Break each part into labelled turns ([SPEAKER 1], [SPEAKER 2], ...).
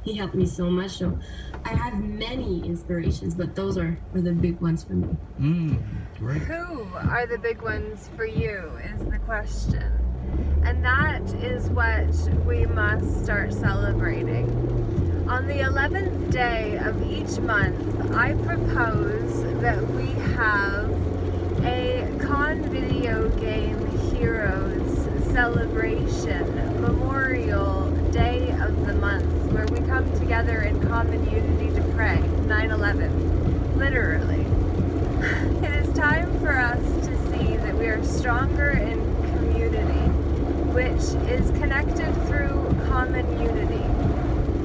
[SPEAKER 1] He helped me so much. So I have many inspirations, but those are the big ones for me.
[SPEAKER 2] Great.
[SPEAKER 3] Who are the big ones for you is the question. And that is what we must start celebrating. On the 11th day of each month, I propose that we have a Con Video Game Heroes celebration, Memorial Day of the month, where we come together in common unity to pray. 9/11, literally. It is time for us to see that we are stronger in community, which is connected through common unity.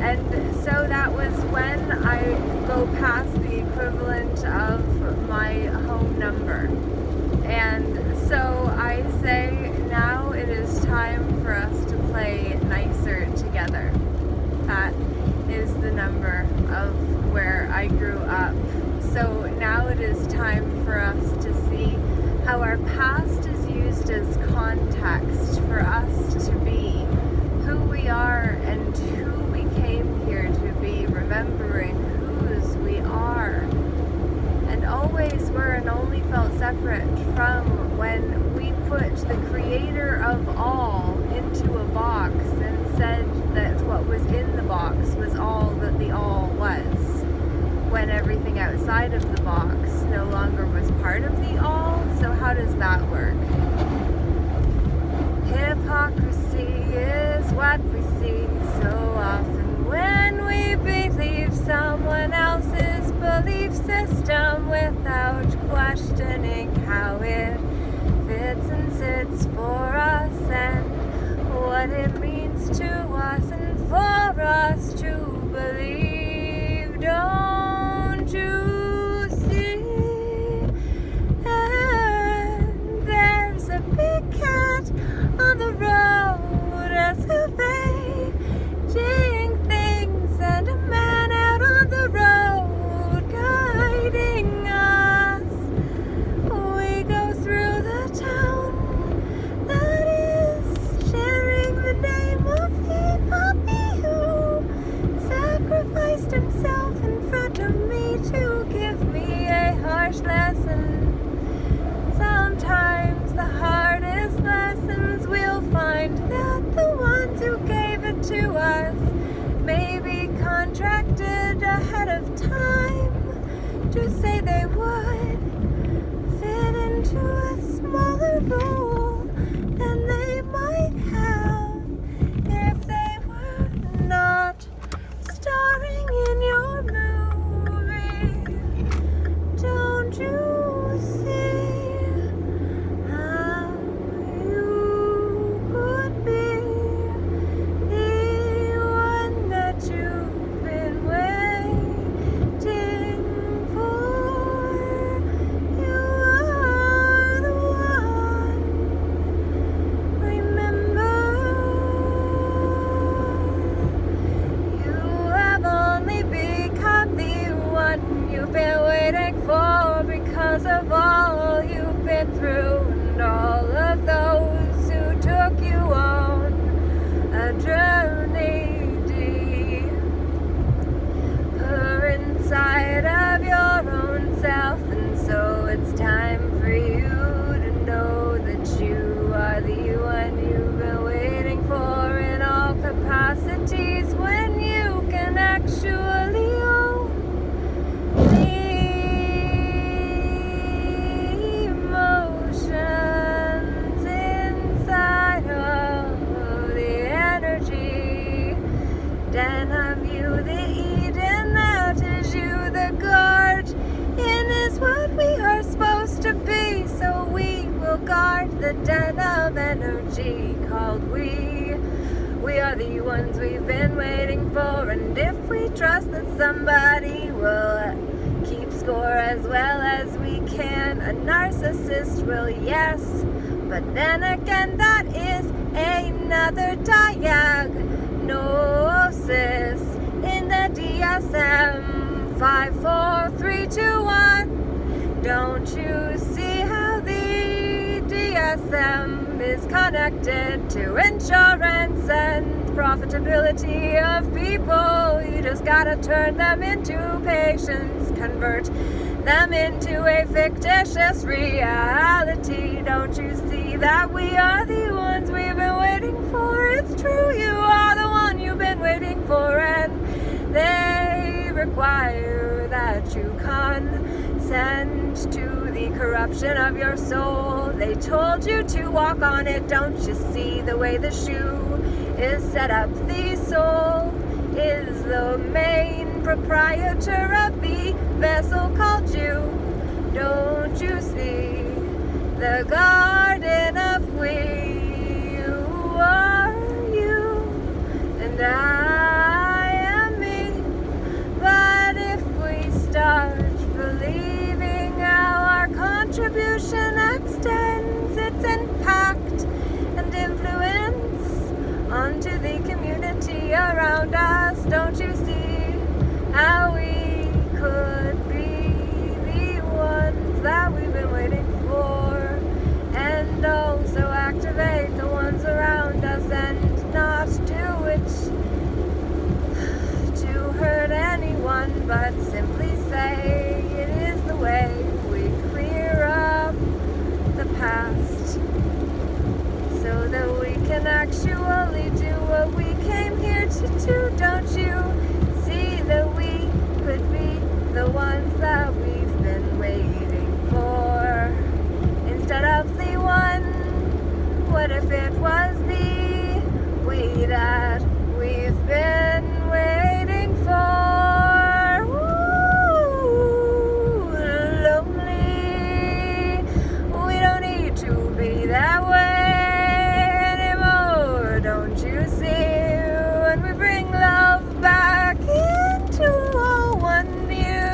[SPEAKER 3] And so that was when I go past the equivalent of my home number. And so I say now it is time for us to play nicer together. That is the number of where I grew up. So now it is time for us to see how our past is used as context for us to be who we are and who we came here to be, remembering whose we are. And always were and only felt separate from when we put the creator of all into a box and said that what was in the box was all that the all was, when everything outside of the box no longer was part of the all. So how does that work? Hypocrisy is what we see so often when we believe someone else's belief system without questioning how it fits and sits for us and what it means to us and for us to believe. Don't you see? And there's a big cat on the road excavating things and a man out on the road guiding us. We go through the town that is sharing the name of the puppy who sacrificed himself in front of me to give me a harsh lesson. Sometimes the hardest lessons we'll find that the ones who gave it to us may be contracted ahead of time to say they would fit into a smaller role than they might have if they were not starring in your movie. Don't you see how you could be the one that you've been waiting for? You are the one. Remember, you have only become the one you've been waiting for because of all you've been through and all of those who took you on a journey deeper inside of your own self. And so it's time for you to know that you are the one you've been waiting for in all capacities, when you can actually own the emotions inside of the energy den of you, the Eden that is you, the garden is what we are supposed to be. So we will guard the den of energy called we. We are the ones we've been waiting for, and if we trust that somebody will keep score as well as we can, a narcissist will, yes, but then again that is another diagnosis in the DSM 5, 4, 3, 2, 1. Don't you see how the DSM is connected to insurance and profitability of people gotta turn them into patience, convert them into a fictitious reality. Don't you see that we are the ones we've been waiting for? It's true, you are the one you've been waiting for, and they require that you consent to the corruption of your soul. They told you to walk on it. Don't you see the way the shoe is set up? The soul is the main proprietor of the vessel called you. Don't you see the garden of we? You are you, and I am me. But if we start believing our contribution extends its impact and influence onto the community around us, don't you see how we could be the ones that we've been waiting for, and also activate the ones around us and not do it to hurt anyone, but simply say it is the way we clear up the past, so that we can actually do what we came here to do. Don't you see that we could be the ones that we've been waiting for, instead of the one? What if it was the we that we've been waiting for? Ooh, lonely. We don't need to be that way anymore. Don't you see? When we bring love back into all one you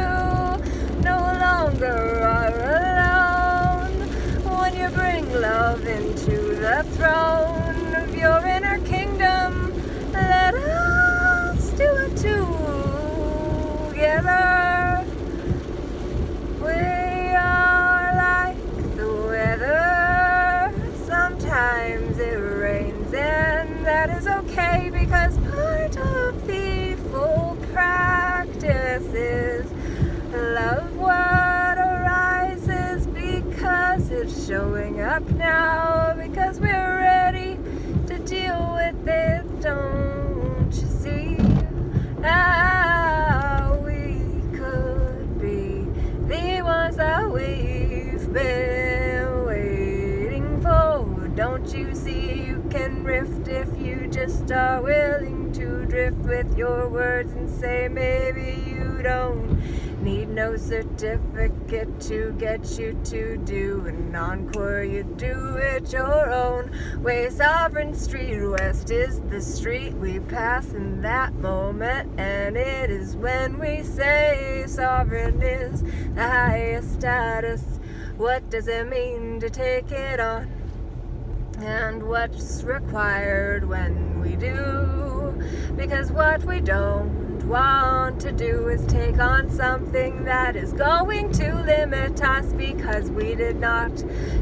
[SPEAKER 3] no longer are alone. When you bring love into the throne of your inner kingdom, let us do it together. We are like the weather. Sometimes it rains, and that is okay, because part of the full practice is love what arises, because it's showing up now, because we're ready to deal with it. Don't you see how we could be the ones that we've been waiting for? Don't you see you can rift if you just are willing to drift with your words and say maybe you don't need no certificate to get you to do an encore. You do it your own way. Sovereign Street West is the street we pass in that moment, and it is when we say sovereign is the highest status. What does it mean to take it on? And what's required when we do? Because what we don't want to do is take on something that is going to limit us, because we did not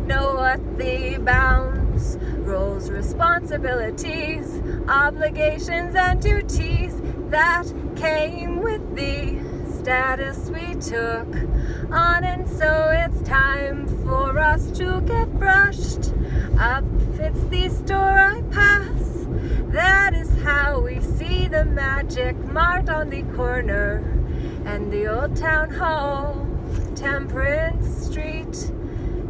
[SPEAKER 3] know what the bounds, roles, responsibilities, obligations, and duties that came with the status we took on. And so it's time for us to get brushed up. It's the store I pass. That is how we see the magic mart on the corner, and the old town hall, Temperance Street.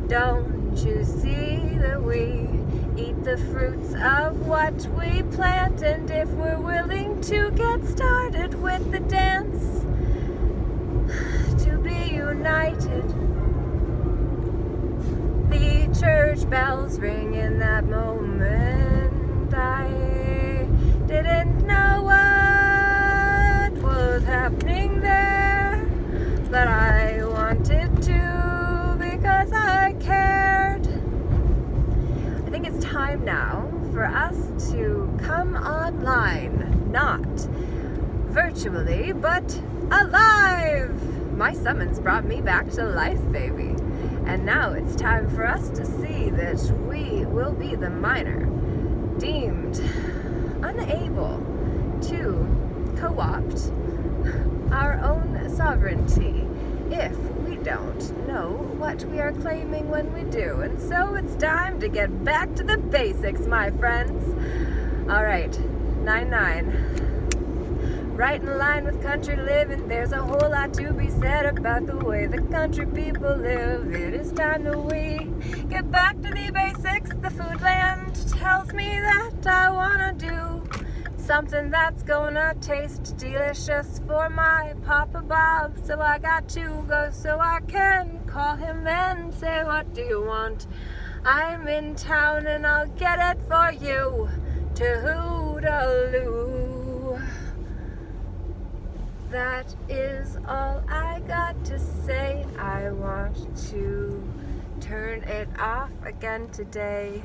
[SPEAKER 3] Don't you see that we eat the fruits of what we plant? And if we're willing to get started with the dance, to be united, the church bells ring in that moment. I didn't know what was happening there, but I wanted to, because I cared. I think it's time now for us to come online, not virtually, but alive. My summons brought me back to life, baby. And now it's time for us to see that we will be the minor, deemed unable to co-opt our own sovereignty if we don't know what we are claiming when we do. And so it's time to get back to the basics, my friends. All right, 9-9. Right in line with country living, there's a whole lot to be said about the way the country people live. It is time that we get back to the basics. The food land tells me that I wanna do something that's gonna taste delicious for my Papa Bob. So I got to go so I can call him and say, what do you want? I'm in town and I'll get it for you. Toodaloo. That is all I got to say. I want to turn it off again today.